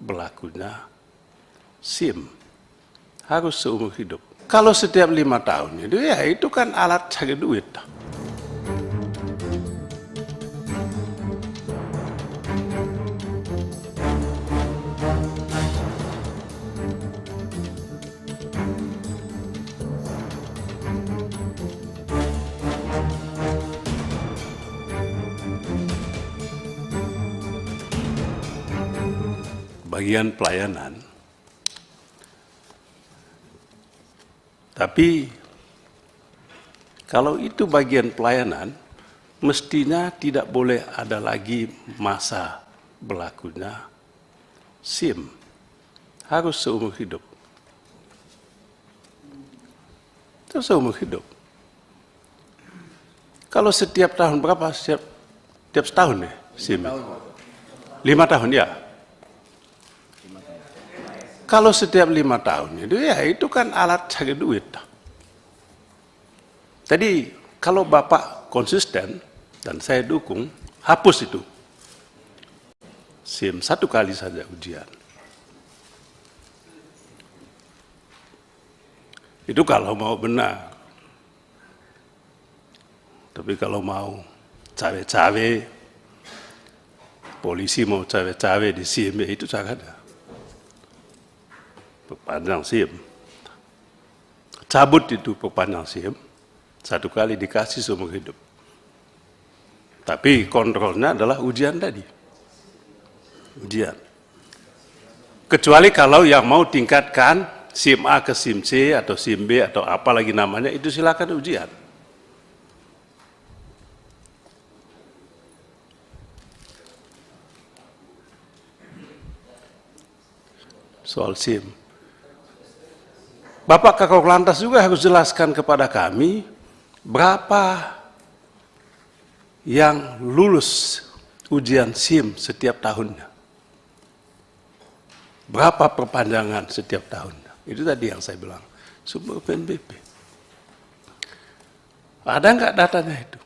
berlakunya SIM. Harus seumur hidup. Kalau setiap 5 tahun itu, ya itu kan alat cari duit. Bagian pelayanan. Tapi kalau itu bagian pelayanan, mestinya tidak boleh ada lagi masa berlakunya SIM. Harus seumur hidup. Itu seumur hidup. Kalau setiap tahun berapa? Setiap setahun ya SIM? 5 tahun ya. Kalau setiap 5 tahun itu, ya itu kan alat cari duit. Jadi kalau Bapak konsisten dan saya dukung, hapus itu SIM 1 kali saja ujian. Itu kalau mau benar. Tapi kalau mau cawe-cawe, polisi mau cawe-cawe di SIM, ya itu caranya. Perpanjang SIM. Cabut itu perpanjang SIM, 1 kali dikasih seumur hidup. Tapi kontrolnya adalah ujian tadi. Ujian. Kecuali kalau yang mau tingkatkan SIM A ke SIM C atau SIM B atau apa lagi namanya, itu silakan ujian. Soal SIM. Bapak Kakor Lantas juga harus jelaskan kepada kami berapa yang lulus ujian SIM setiap tahunnya. Berapa perpanjangan setiap tahunnya. Itu tadi yang saya bilang, sumber PNBP. Ada nggak datanya itu?